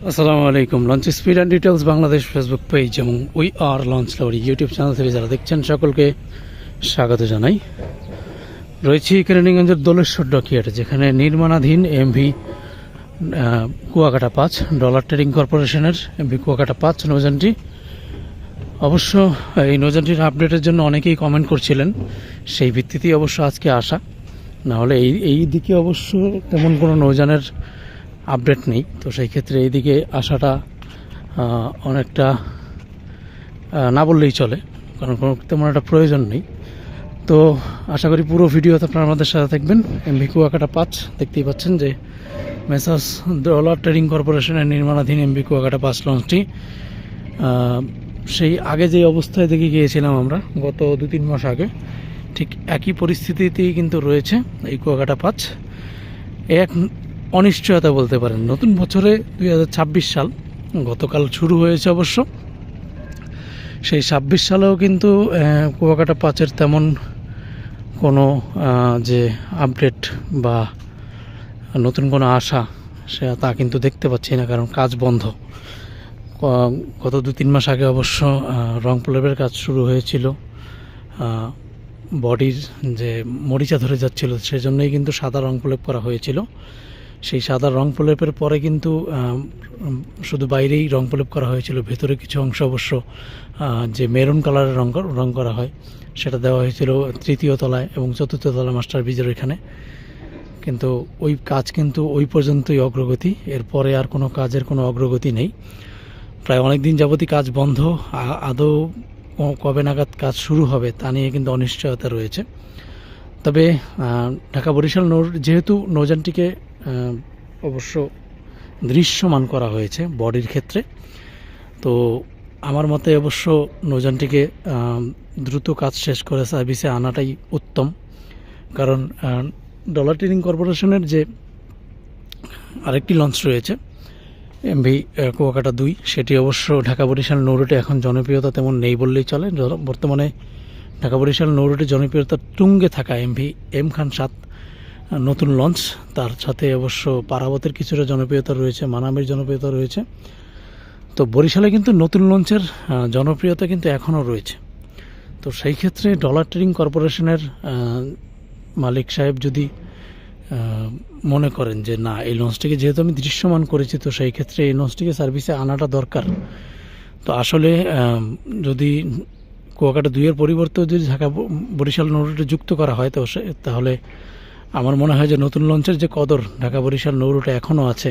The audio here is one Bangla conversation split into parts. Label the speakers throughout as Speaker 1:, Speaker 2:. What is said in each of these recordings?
Speaker 1: আসসালামু আলাইকুম। Launch speed and details Bangladesh Facebook page এবং we are launch lover YouTube channel থেকে যারা দেখছেন সকলকে স্বাগত জানাই। রয়েছি কেরানীগঞ্জের দোলেশ্বর ডকইয়ার্ডে, যেখানে নির্মাণাধীন এমভি কুয়াকাটা 5 ডলার ট্রেডিং কর্পোরেশনের এমভি কুয়াকাটা 5 নৌযানটি। অবশ্য এই নৌযানটির আপডেটের জন্য অনেকেই কমেন্ট করছিলেন, সেই ভিত্তিতেই অবশ্য আজকে আসা। নাহলে এই দিকে অবশ্য তেমন কোনো নৌযানের আপডেট নেই, তো সেই ক্ষেত্রে এইদিকে আসাটা অনেকটা না বললেই চলে, কারণ কোনো তেমন একটা প্রয়োজন নেই। তো আশা করি পুরো ভিডিওতে আপনারা আমাদের সাথে থাকবেন। এমভি কুয়াকাটা 5 দেখতেই পাচ্ছেন যে মেসার্স ডলার ট্রেডিং কর্পোরেশনের নির্মাণাধীন এমভি কুয়াকাটা 5 লঞ্চটি সেই আগে যে অবস্থায় দেখে গিয়েছিলাম আমরা গত 2-3 মাস আগে, ঠিক একই পরিস্থিতিতেই কিন্তু রয়েছে এই কুয়াকাটা 5। এক অনিশ্চয়তা বলতে পারেন। নতুন বছরে 2026 সাল গতকাল শুরু হয়েছে অবশ্য, সেই 26 সালেও কিন্তু কুয়াকাটা 5-এর তেমন কোনো যে আপডেট বা নতুন কোনো আশা তা কিন্তু দেখতে পাচ্ছি না, কারণ কাজ বন্ধ। গত 2-3 মাস আগে অবশ্য রং প্রলেপের কাজ শুরু হয়েছিল। বডির যে মরিচা ধরে যাচ্ছিল সেজন্যই কিন্তু সাদা রং প্রলেপ করা হয়েছিল। সেই সাদা রং প্রলেপের পরে কিন্তু শুধু বাইরেই রং প্রলেপ করা হয়েছিল, ভেতরে কিছু অংশ অবশ্য যে মেরুন কালারের রং করা হয় সেটা দেওয়া হয়েছিল 3য় তলায় এবং 4র্থ তলায় মাস্টার ব্রিজের এখানে। কিন্তু ওই কাজ কিন্তু ওই পর্যন্তই অগ্রগতি, এরপরে আর কোনো কাজের কোনো অগ্রগতি নেই। প্রায় অনেক দিন যাবতই কাজ বন্ধ। আদৌ কবে নাগাদ কাজ শুরু হবে তা নিয়ে কিন্তু অনিশ্চয়তা রয়েছে। তবে ঢাকা বরিশাল যেহেতু নৌযানটিকে অবশ্য দৃশ্যমান করা হয়েছে বডির ক্ষেত্রে, তো আমার মতে অবশ্য নৌযানটিকে দ্রুত কাজ শেষ করে সার্ভিসে আনাটাই উত্তম। কারণ ডলার ট্রেডিং কর্পোরেশনের যে আরেকটি লঞ্চ রয়েছে এমভি কুয়াকাটা 2, সেটি অবশ্য ঢাকা বরিশাল নৌরুটে এখন জনপ্রিয়তা তেমন নেই বললেই চলে। বর্তমানে ঢাকা বরিশাল নৌরুটে জনপ্রিয়তার তুঙ্গে থাকা এমভি এম খান 7 নতুন লঞ্চ, তার সাথে অবশ্য পারাবতের কিছুটা জনপ্রিয়তা রয়েছে, মানামের জনপ্রিয়তা রয়েছে। তো বরিশালে কিন্তু নতুন লঞ্চের জনপ্রিয়তা কিন্তু এখনও রয়েছে। তো সেই ক্ষেত্রে ডলার ট্রেডিং কর্পোরেশনের মালিক সাহেব যদি মনে করেন যে না, এই লঞ্চটিকে যেহেতু আমি দৃশ্যমান করেছি, তো সেই ক্ষেত্রে এই লঞ্চটিকে সার্ভিসে আনাটা দরকার। তো আসলে যদি কুয়াকাটা 2-এর পরিবর্তেও যদি ঢাকা বরিশাল নৌরুটে যুক্ত করা হয়, তো তাহলে আমার মনে হয় যে নতুন লঞ্চের যে কদর ঢাকা বরিশাল নৌরুটে এখনও আছে,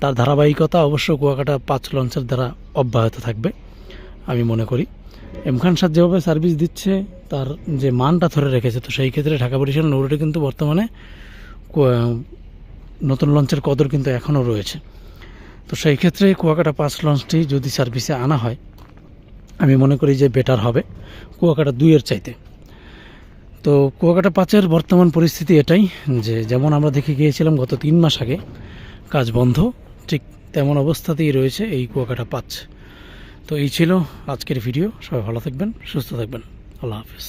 Speaker 1: তার ধারাবাহিকতা অবশ্য কুয়াকাটা 5 লঞ্চের দ্বারা অব্যাহত থাকবে আমি মনে করি। এম খান 7 যেভাবে সার্ভিস দিচ্ছে, তার যে মানটা ধরে রেখেছে, তো সেই ক্ষেত্রে ঢাকা বরিশাল নৌরুটে কিন্তু বর্তমানে নতুন লঞ্চের কদর কিন্তু এখনও রয়েছে। তো সেই ক্ষেত্রে কুয়াকাটা 5 লঞ্চটি যদি সার্ভিসে আনা হয়, আমি মনে করি যে বেটার হবে কুয়াকাটা 2-এর চাইতে। তো কুয়াকাটা 5-এর বর্তমান পরিস্থিতি এটাই যে যেমন আমরা দেখে গিয়েছিলাম গত 3 মাস আগে কাজ বন্ধ, ঠিক তেমন অবস্থাতেই রয়েছে এই কুয়াকাটা 5। তো এই ছিল আজকের ভিডিও। সবাই ভালো থাকবেন, সুস্থ থাকবেন। আল্লাহ হাফেজ।